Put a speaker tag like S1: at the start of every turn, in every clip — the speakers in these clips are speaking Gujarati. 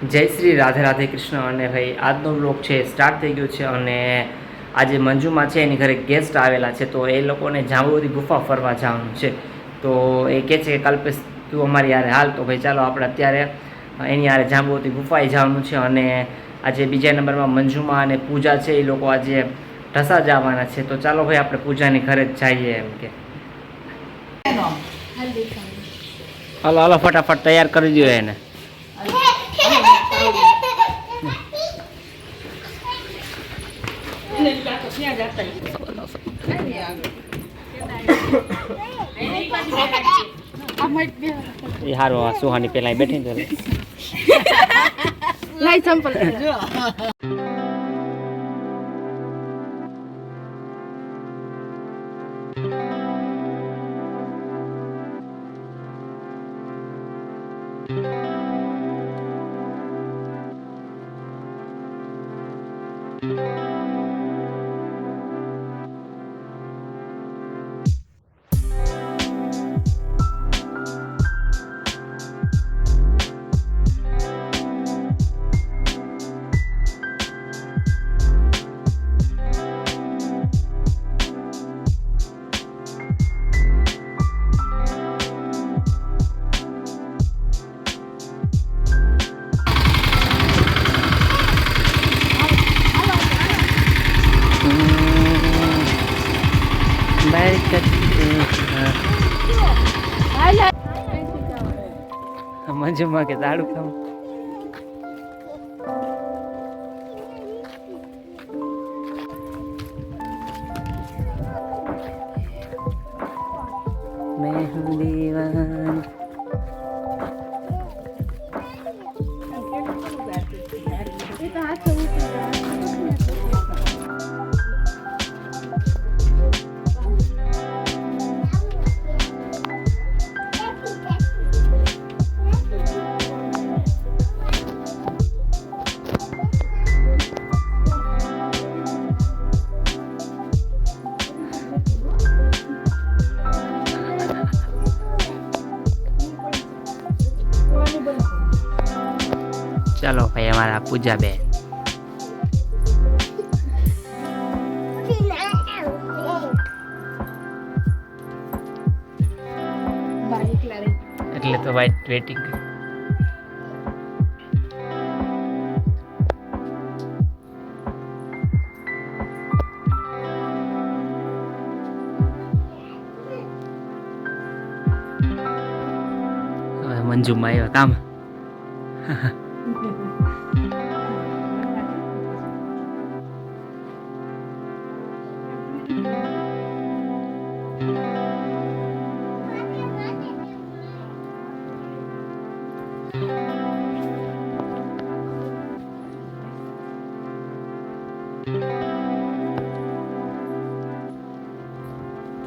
S1: જય શ્રી રાધે રાધે કૃષ્ણ. અને ભાઈ આજનો બ્લોગ છે સ્ટાર્ટ થઈ ગયો છે અને આજે મંજુમાં છે એની ઘરે ગેસ્ટ આવેલા છે, તો એ લોકોને જાંબુવતી ગુફા ફરવા જવાનું છે. તો એ કહે છે કે કલ્પેશ તું અમારી યારે હાલ. તો ભાઈ ચાલો આપણે અત્યારે એની યારે જાંબુવતી ગુફાએ જવાનું છે. અને આજે બીજા નંબરમાં મંજુમાં અને પૂજા છે, એ લોકો આજે ઢસા જવાના છે. તો ચાલો ભાઈ આપણે પૂજાની ઘરે જ જઈએ એમ કે. હાલો હાલો ફટાફટ તૈયાર કરી દો એને. એ હારો સુહાની પેલા બેઠી તો
S2: લાઈ ચંપલ
S1: મંજુમાં કે દાડુ ખાવું. मैं हूँ दीवान. ચાલો ભાઈ અમારા પૂજા બેન. એટલે તો વાઇટ વેટિંગ. હવે મંજુમાં આવ્યા કામ.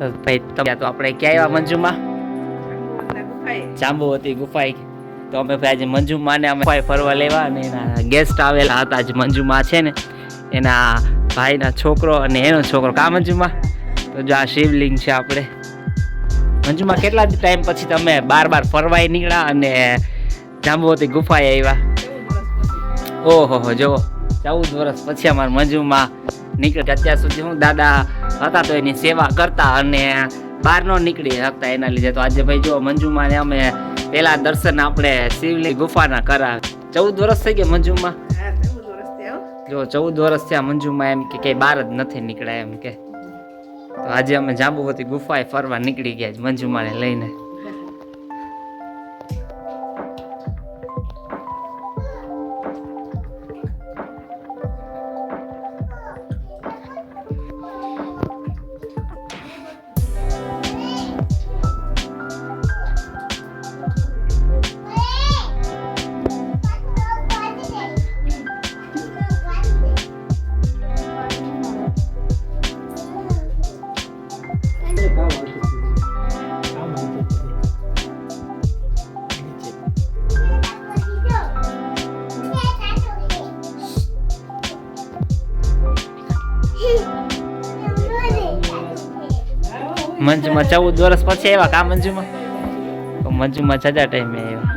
S1: તો ભાઈ તો આપણે ક્યાં આવ્યા મંજુમાં? જાંબુવતી ગુફાએ. તો અમે ભાઈ આજે મંજુમાને અમે ગુફાએ ફરવા લેવા અને એના ગેસ્ટ આવેલા હતા. આજે મંજુમા છે ને એના ભાઈના છોકરો અને એનો છોકરો. કા મંજુમા? તો જો આ શિવલિંગ છે આપણે. મંજુમા કેટલા ટાઈમ પછી તમે બાર ફરવાય નીકળ્યા અને જાંબુવતી ગુફાએ આવ્યા? ઓહો જો 14 વર્ષ પછી અમારા મંજુમા નીકળે. અત્યાર સુધી હું દાદા હતા તો એની સેવા કરતા અને બહાર ન નીકળી શકતા એના લીધે. તો આજે ભાઈ જો મંજુમાને અમે પેલા દર્શન આપણે શિવલિંગ ગુફાના કરાવે. 14 વર્ષ થઈ ગયા મંજુમા? જો 14 વર્ષ થયા મંજુમા એમ કે કઈ બહાર જ નથી નીકળ્યા એમ કે. તો આજે અમે જાંબુવતી ગુફાએ ફરવા નીકળી ગયા મંજુમાને લઈને. મંજુમાં 14 વર્ષ પછી આવ્યા કા મંજુમાં? મંજુમાં જાજા ટાઈમે આવ્યા.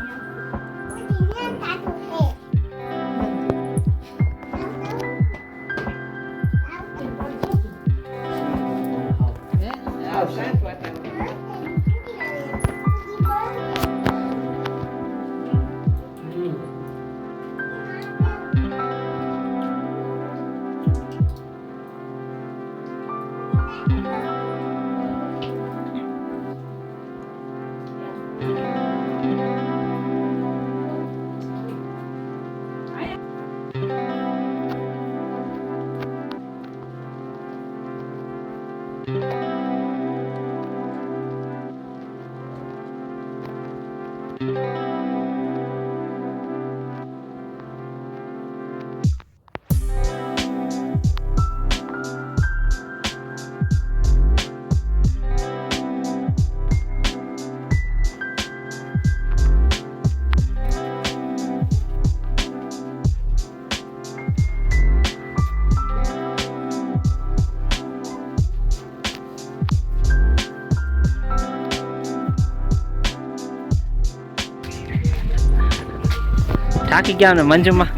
S1: થાકી ગયા ને મંજુમાં.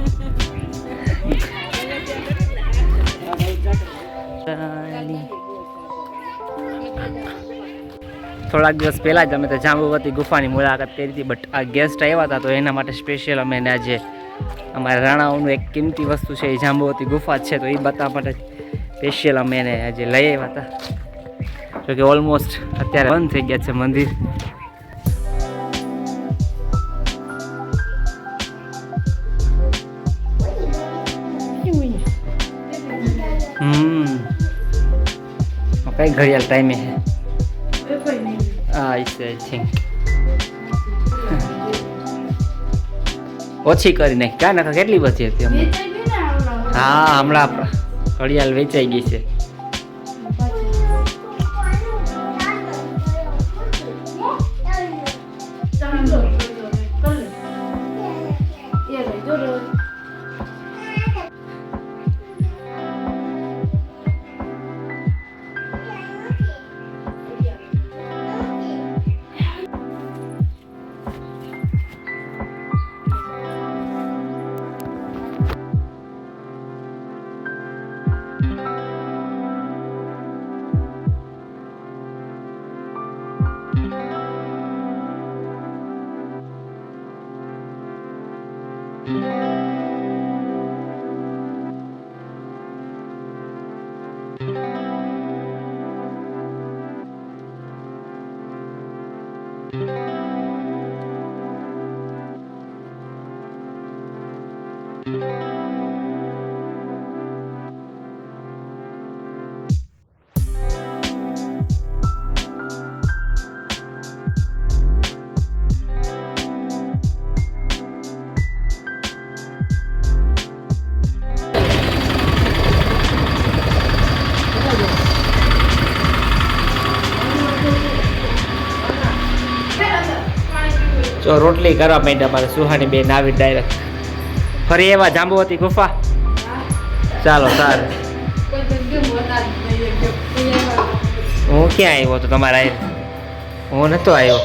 S1: થોડાક દિવસ પહેલાં જ અમે તો જાંબુવતી ગુફાની મુલાકાત કરી હતી, બટ આ ગેસ્ટ આવ્યા હતા તો એના માટે સ્પેશિયલ અમે આજે અમારા રાણાઓનું એક કિંમતી વસ્તુ છે એ જાંબુવતી ગુફા છે, તો એ બતાવવા માટે સ્પેશિયલ અમે એને આજે લઈ આવ્યા હતા. જોકે ઓલમોસ્ટ અત્યારે બંધ થઈ ગયા છે મંદિર. કઈ ઘડિયાળ ટાઈમે છે? આઈ થિંક ઓછી કરી નાખી કા નકા કેટલી બચી હતી અમે? હા હમણાં ઘડિયાળ વેચાઈ ગઈ છે. તો રોટલી કરવા માંડ્યા મારે સુહાની બેન આવી ડાયરેક્ટ. ફરી એવા જાંબુવતી ગુફા. ચાલો સારું. હું ક્યાં આવ્યો તો તમારા? હું નતો આવ્યો.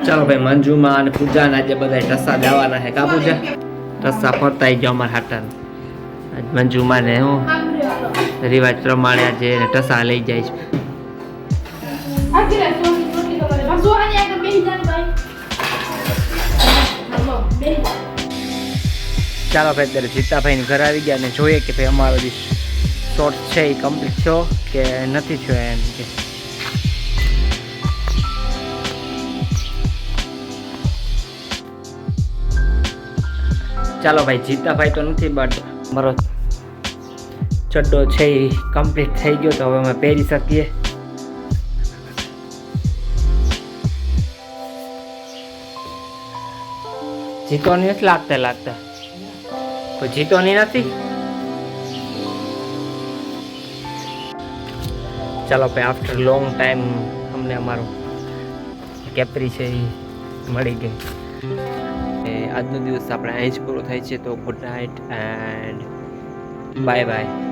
S1: ચાલો ભાઈ, મંજુમાં અને પૂજાના આજે બધા ટસા દેવાના છે. કા પૂજા? ટસા ફરતાઈ ગયો અમારા હાટા. મંજુમાં ને હું રિવાજ પ્રમાણે આજે ટસા લઈ જાય છે. ચાલો ભાઈ, અત્યારે જીતાભાઈની ઘર આવી ગયા અને જોઈએ કે ભાઈ અમારો જે શોર્ટ છે એ કમ્પ્લીટ થયો કે નથી થયો એમ કે. ચાલો ભાઈ, જીતાભાઈ તો નથી બટ મારો ચડ્ડો છે એ કમ્પ્લીટ થઈ ગયો, તો હવે અમે પહેરી શકીએ. જીતોની નથી લાગતા કોઈ જીતોની નથી. ચાલો ભાઈ, આફ્ટર લોંગ ટાઈમ અમને અમારો કેપરી છે એ મળી ગઈ. આજનો દિવસ આપણે અહીં જ પૂરો થાય છે. તો good night and bye bye.